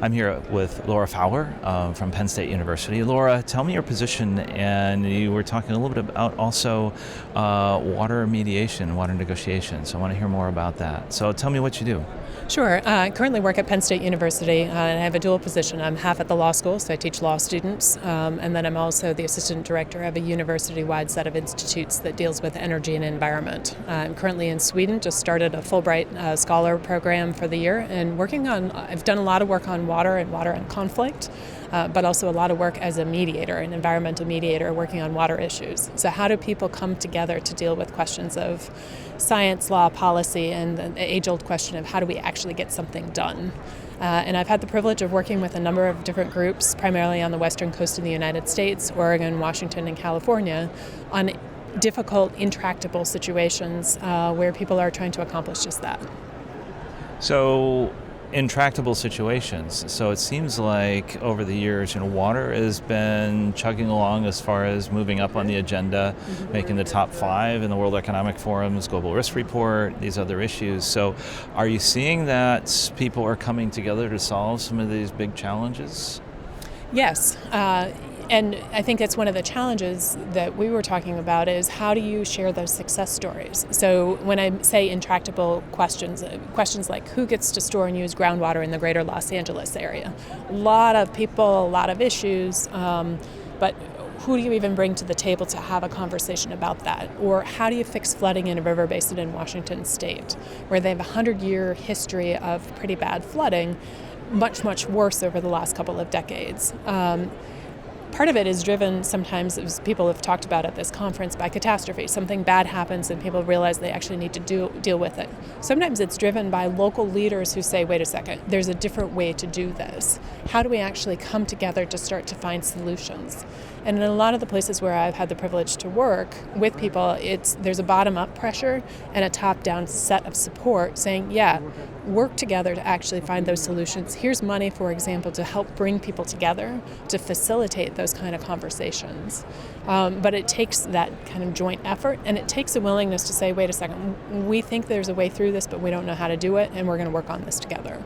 I'm here with Lara Fowler from Penn State University. Laura, tell me your position, and you were talking a little bit about also water mediation, water negotiations. I want to hear more about that. So tell me what you do. Sure. I currently work at Penn State University, and I have a dual position. I'm half at the law school, so I teach law students, and then I'm also the assistant director of a university-wide set of institutes that deals with energy and environment. I'm currently in Sweden, just started a Fulbright Scholar program for the year, and I've done a lot of work on water and conflict, but also a lot of work as a mediator, an environmental mediator working on water issues. So how do people come together to deal with questions of science, law, policy, and the age-old question of how do we actually get something done? And I've had the privilege of working with a number of different groups, primarily on the western coast of the United States, Oregon, Washington, and California, on difficult, intractable situations where people are trying to accomplish just that. So, intractable situations. So it seems like over the years, water has been chugging along as far as moving up on the agenda, making the top 5 in the World Economic Forum's Global Risk Report, these other issues. So are you seeing that people are coming together to solve some of these big challenges? Yes. And I think that's one of the challenges that we were talking about is how do you share those success stories? So when I say intractable questions like who gets to store and use groundwater in the greater Los Angeles area? A lot of people, a lot of issues, but who do you even bring to the table to have a conversation about that? Or how do you fix flooding in a river basin in Washington State, where they have a 100-year history of pretty bad flooding, much, much worse over the last couple of decades. Part of it is driven sometimes, as people have talked about at this conference, by catastrophe. Something bad happens and people realize they actually need to deal with it. Sometimes it's driven by local leaders who say, wait a second, there's a different way to do this. How do we actually come together to start to find solutions? And in a lot of the places where I've had the privilege to work with people, there's a bottom-up pressure and a top-down set of support saying, yeah, work together to actually find those solutions. Here's money, for example, to help bring people together, to facilitate those kind of conversations. But it takes that kind of joint effort, and it takes a willingness to say, wait a second, we think there's a way through this, but we don't know how to do it, and we're going to work on this together.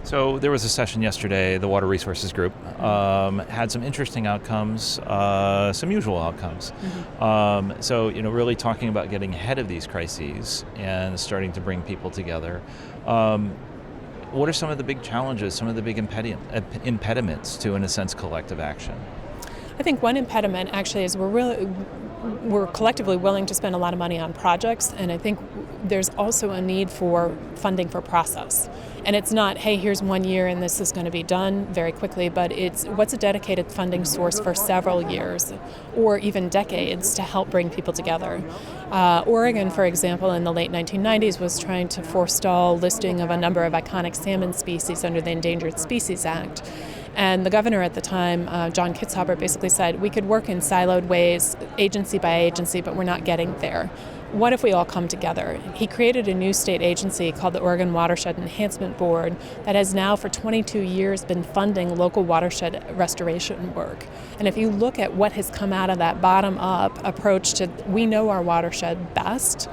So there was a session yesterday, the Water Resources Group had some interesting outcomes, some usual outcomes. So, really talking about getting ahead of these crises and starting to bring people together. What are some of the big challenges, some of the big impediments to, in a sense, collective action? I think one impediment actually is we're collectively willing to spend a lot of money on projects, and I think there's also a need for funding for process. And it's not, hey, here's 1 year and this is going to be done very quickly, but it's what's a dedicated funding source for several years or even decades to help bring people together. Oregon, for example, in the late 1990s was trying to forestall listing of a number of iconic salmon species under the Endangered Species Act. And the governor at the time, John Kitzhaber, basically said we could work in siloed ways, agency by agency, but we're not getting there. What if we all come together? He created a new state agency called the Oregon Watershed Enhancement Board that has now for 22 years been funding local watershed restoration work. And if you look at what has come out of that bottom-up approach to we know our watershed best,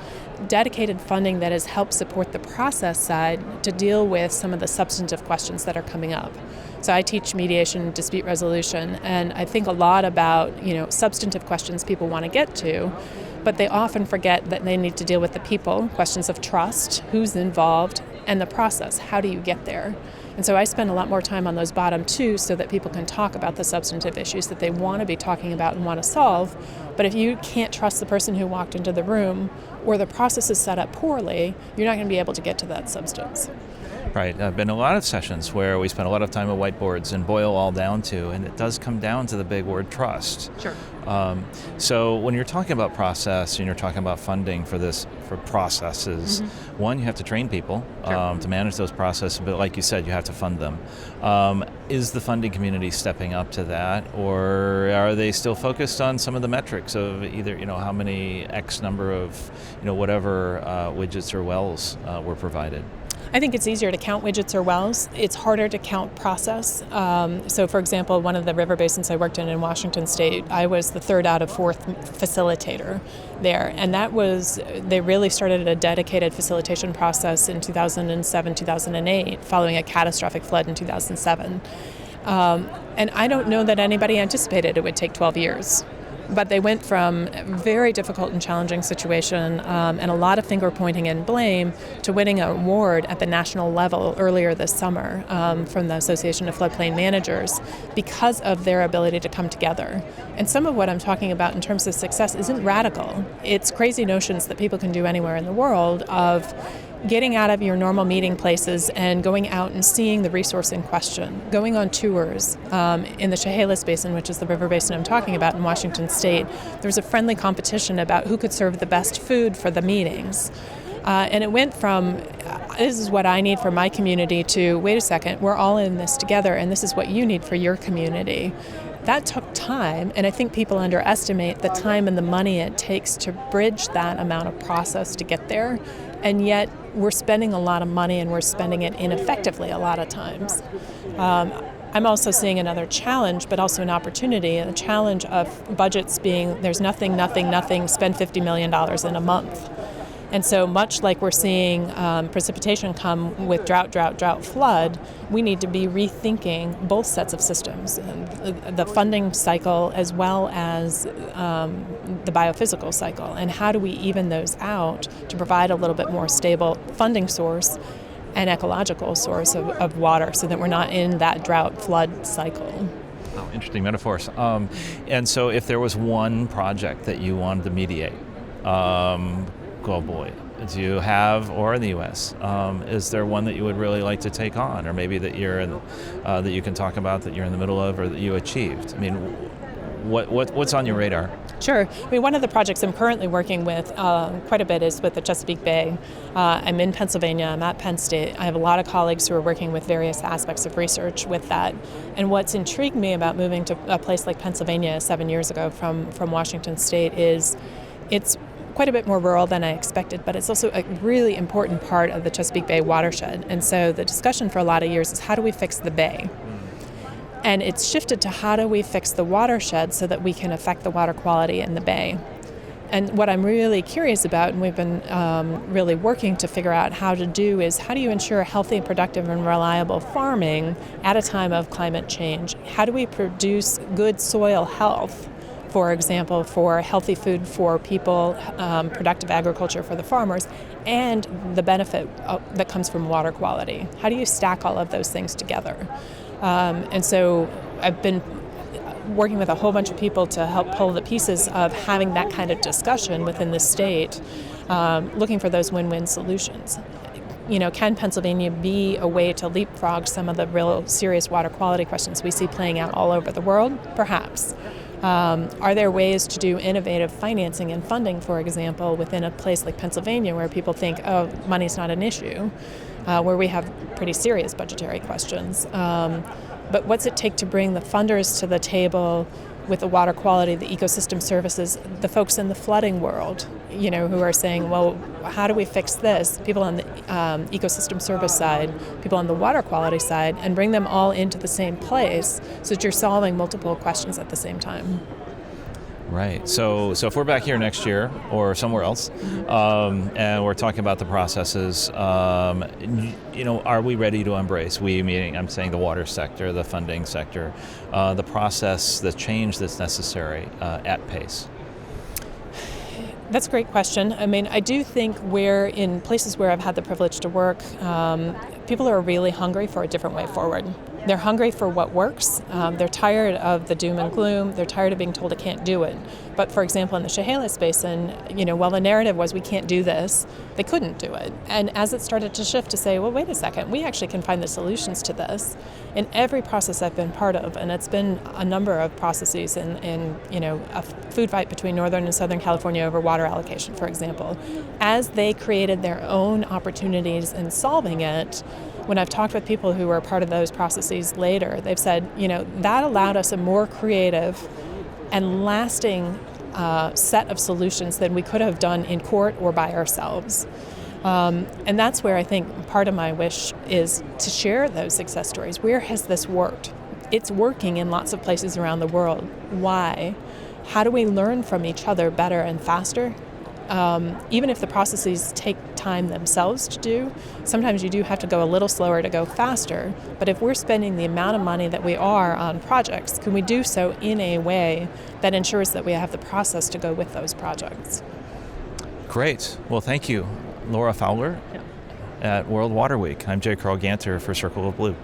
dedicated funding that has helped support the process side to deal with some of the substantive questions that are coming up. So I teach mediation and dispute resolution, and I think a lot about, substantive questions people want to get to, but they often forget that they need to deal with the people, questions of trust, who's involved, and the process. How do you get there? And so I spend a lot more time on those bottom two so that people can talk about the substantive issues that they want to be talking about and want to solve. But if you can't trust the person who walked into the room or the process is set up poorly, you're not going to be able to get to that substance. Right. I've been in a lot of sessions where we spend a lot of time at whiteboards and boil all down to, and it does come down to the big word trust. Sure. So when you're talking about process and you're talking about funding for processes, one, you have to train people to manage those processes, but like you said, you have to fund them. Is the funding community stepping up to that, or are they still focused on some of the metrics of either, how many X number of, whatever widgets or wells were provided? I think it's easier to count widgets or wells. It's harder to count process. So for example, one of the river basins I worked in Washington State, I was the third out of fourth facilitator there. And they really started a dedicated facilitation process in 2007, 2008, following a catastrophic flood in 2007. And I don't know that anybody anticipated it would take 12 years. But they went from a very difficult and challenging situation and a lot of finger pointing and blame to winning an award at the national level earlier this summer from the Association of Floodplain Managers because of their ability to come together. And some of what I'm talking about in terms of success isn't radical. It's crazy notions that people can do anywhere in the world of getting out of your normal meeting places and going out and seeing the resource in question, going on tours. In the Chehalis Basin, which is the river basin I'm talking about in Washington State, there was a friendly competition about who could serve the best food for the meetings. And it went from, this is what I need for my community, to, wait a second, we're all in this together and this is what you need for your community. That took time, and I think people underestimate the time and the money it takes to bridge that amount of process to get there. And yet we're spending a lot of money and we're spending it ineffectively a lot of times. I'm also seeing another challenge, but also an opportunity, and the challenge of budgets being there's nothing, spend $50 million in a month. And so much like we're seeing precipitation come with drought, flood, we need to be rethinking both sets of systems, the funding cycle as well as the biophysical cycle. And how do we even those out to provide a little bit more stable funding source and ecological source of water so that we're not in that drought flood cycle. Oh, interesting metaphors. And so if there was one project that you wanted to mediate, globally, do you have, or in the U.S., is there one that you would really like to take on, or maybe that you're in, that you can talk about that you're in the middle of, or that you achieved? I mean, what's on your radar? Sure. I mean, one of the projects I'm currently working with quite a bit is with the Chesapeake Bay. I'm in Pennsylvania. I'm at Penn State. I have a lot of colleagues who are working with various aspects of research with that. And what's intrigued me about moving to a place like Pennsylvania 7 years ago from Washington State is it's quite a bit more rural than I expected, but it's also a really important part of the Chesapeake Bay watershed. And so the discussion for a lot of years is how do we fix the bay? And it's shifted to how do we fix the watershed so that we can affect the water quality in the bay. And what I'm really curious about, and we've been really working to figure out how to do, is how do you ensure healthy, productive, and reliable farming at a time of climate change? How do we produce good soil health, for example, for healthy food for people, productive agriculture for the farmers, and the benefit that comes from water quality? How do you stack all of those things together? And so I've been working with a whole bunch of people to help pull the pieces of having that kind of discussion within the state, looking for those win-win solutions. You know, can Pennsylvania be a way to leapfrog some of the real serious water quality questions we see playing out all over the world? Perhaps. Are there ways to do innovative financing and funding, for example, within a place like Pennsylvania where people think, oh, money's not an issue, where we have pretty serious budgetary questions? But what's it take to bring the funders to the table with the water quality, the ecosystem services, the folks in the flooding world, you know, who are saying, well, how do we fix this? People on the ecosystem service side, people on the water quality side, and bring them all into the same place so that you're solving multiple questions at the same time. Right. So if we're back here next year or somewhere else, and we're talking about the processes, you know, are we ready to embrace? We, meaning I'm saying the water sector, the funding sector, the process, the change that's necessary at pace? That's a great question. I mean, I do think we're in places where I've had the privilege to work, people are really hungry for a different way forward. They're hungry for what works. They're tired of the doom and gloom. They're tired of being told they can't do it. But for example, in the Chehalis Basin, you know, while the narrative was we can't do this, they couldn't do it. And as it started to shift to say, well, wait a second, we actually can find the solutions to this. In every process I've been part of, and it's been a number of processes in you know, a food fight between Northern and Southern California over water allocation, for example, as they created their own opportunities in solving it, when I've talked with people who were part of those processes later, they've said, you know, that allowed us a more creative and lasting set of solutions than we could have done in court or by ourselves. And that's where I think part of my wish is to share those success stories. Where has this worked? It's working in lots of places around the world. Why? How do we learn from each other better and faster? Even if the processes take time themselves to do, sometimes you do have to go a little slower to go faster. But if we're spending the amount of money that we are on projects, can we do so in a way that ensures that we have the process to go with those projects? Great. Well, thank you, Lara Fowler at World Water Week. I'm J. Carl Ganter for Circle of Blue.